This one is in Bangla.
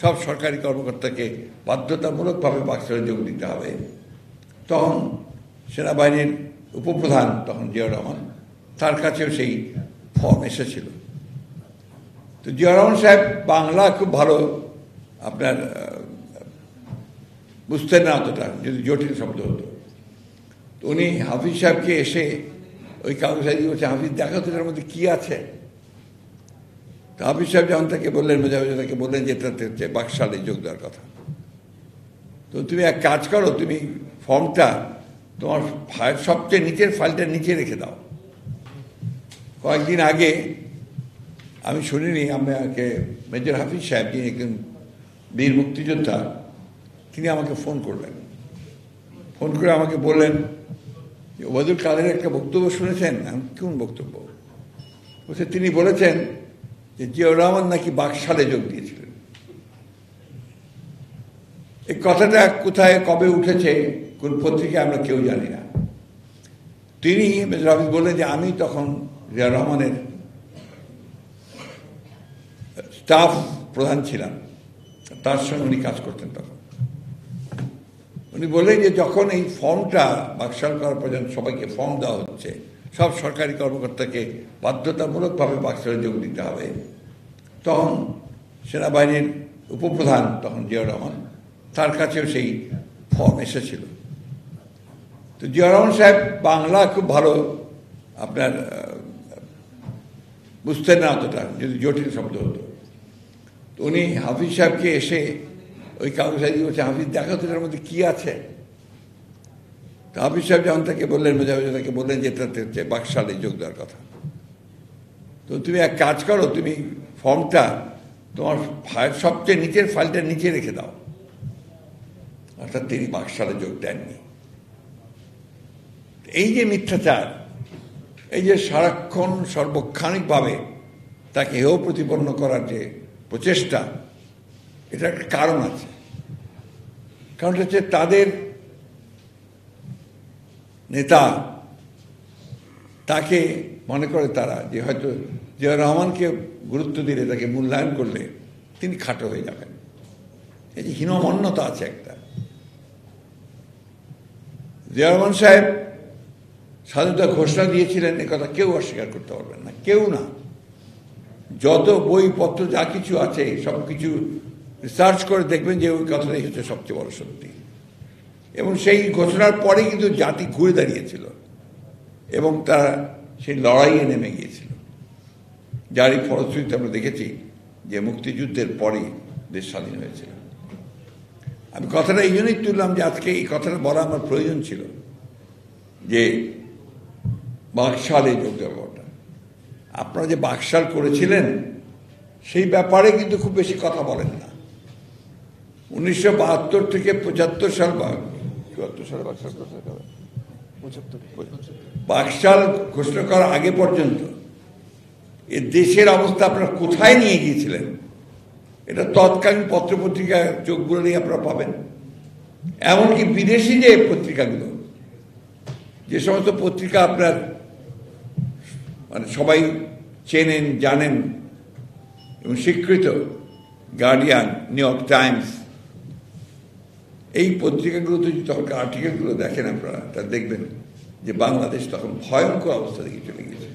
সব সরকারি কর্মকর্তাকে বাধ্যতামূলকভাবে বাক্সরে যোগ দিতে হবে। তখন সেনাবাহিনীর উপপ্রধান তখন জিয়াউর রহমান, তার কাছেও সেই ফর্ম এসেছিল। তো জিয়াউর রহমান সাহেব বাংলা খুব ভালো আপনার বুঝতেন না অতটা, যদি জটিল শব্দ হতো। তো উনি হাফিজ সাহেবকে এসে ওই কাগজ দিয়ে বলছে, হাফিজ দেখা তো এটার মধ্যে কী আছে। তো হাফিজ সাহেব যখন তাকে বললেন, মেজাবাজা তাকে বললেন যে এটাতে হচ্ছে বাকশালে যোগ দেওয়ার কথা। তো তুমি এক কাজ করো, তুমি ফর্মটা তোমার সবচেয়ে নিচের ফাইলটার নিচে রেখে দাও। কয়েকদিন আগে আমি শুনিনি, আমাকে মেজর হাফিজ সাহেব, যিনি একজন বীর মুক্তিযোদ্ধা, তিনি আমাকে ফোন করলেন। ফোন করে আমাকে বললেন যে ওবায়দুল কাদের একটা বক্তব্য শুনেছেন। কোন বক্তব্য? বলছে তিনি বলেছেন যে জিয়াউর রহমান নাকি বাকশালে যোগ দিয়েছিলেন। এই কথাটা কোথায় কবে উঠেছে, কোন পত্রিকায়, আমরা কেউ জানি না। তিনি মেজর হাফিজ বললেন যে আমি তখন জিয়াউর রহমানের স্টাফ প্রধান ছিলাম, তার সঙ্গে উনি কাজ করতেন। তখন উনি বললেন যে যখন এই ফর্মটা বাকশাল করার পর্যন্ত সবাইকে ফর্ম দেওয়া হচ্ছে, সব সরকারি কর্মকর্তাকে বাধ্যতামূলকভাবে বাক্সরে যোগ দিতে হবে, তখন সেনাবাহিনীর উপপ্রধান তখন জিয়াউর রহমান, তার কাছেও সেই ফর্ম এসেছিল। তো জিয়াউর রহমান সাহেব বাংলা খুব ভালো আপনার বুঝতেন না অতটা, যদি জটিল শব্দ হতো। তো উনি হাফিজ সাহেবকে এসে ওই কাগজ দিয়ে বলছে, হাফিজ দেখা তো এটার মধ্যে কী আছে। তো হাফিজ সাহেব যখন তাকে বললেন, মেজাবাজা তাকে বললেন যে এটাতে হচ্ছে বাকশালে যোগ দেওয়ার কথা। তো তুমি এক কাজ করো, তুমি ফর্মটা তোমার সবচেয়ে নিচের ফাইলটার নিচে রেখে দাও। অর্থাৎ তিনি বাকশালে যোগ দেননি। এই যে মিথ্যাচার, এই যে সারাক্ষণ সর্বক্ষণিকভাবে তাকে হেয় প্রতিপন্ন করার যে প্রচেষ্টা, এটা একটা কারণ আছে। কারণটা হচ্ছে তাদের নেতা তাকে মনে করে তারা যে হয়তো জিয়াউর রহমানকে গুরুত্ব দিলে, তাকে মূল্যায়ন করলে তিনি খাটো হয়ে যাবেন। এই যে হীনমন্যতা আছে একটা। জিয়াউর রহমান সাহেব স্বাধীনতা ঘোষণা দিয়েছিলেন, একথা কেউ অস্বীকার করতে পারবেন না, কেউ না। যত বইপত্র যা কিছু আছে সব কিছু রিসার্চ করে দেখবেন যে ওই কথাটাই হচ্ছে সবচেয়ে বড় সত্যি। এবং সেই ঘোষণার পরে কিন্তু জাতি ঘুরে দাঁড়িয়েছিল এবং তারা সেই লড়াইয়ে নেমে গিয়েছিল, যারই ফলশ্রুতিতে আমরা দেখেছি যে মুক্তিযুদ্ধের পরেই দেশ স্বাধীন হয়েছিল। আমি কথাটা এই জন্যই তুললাম যে আজকে এই কথাটা বলা আমার প্রয়োজন ছিল, যে বাকশালে যোগ দেওয়াটা, আপনারা যে বাকশাল করেছিলেন সেই ব্যাপারে কিন্তু খুব বেশি কথা বলেন না। 1972 থেকে 75 সাল বা 74 সালে বাকশাল ঘোষণা করার আগে পর্যন্ত এ দেশের অবস্থা আপনারা কোথায় নিয়ে গিয়েছিলেন, এটা তৎকালীন পত্রপত্রিকায় চোখ বুলালেই আপনারা পাবেন। এমনকি বিদেশি যে পত্রিকাগুলো, যে সমস্ত পত্রিকা আপনার মানে সবাই চেনেন, জানেন এবং স্বীকৃত, গার্ডিয়ান, নিউ ইয়র্ক টাইমস, এই পত্রিকাগুলোতে যদি তখন আর্টিকেলগুলো দেখেন আপনারা, তা দেখবেন যে বাংলাদেশ তখন ভয়ঙ্কর অবস্থা দিকে চলে গিয়েছে।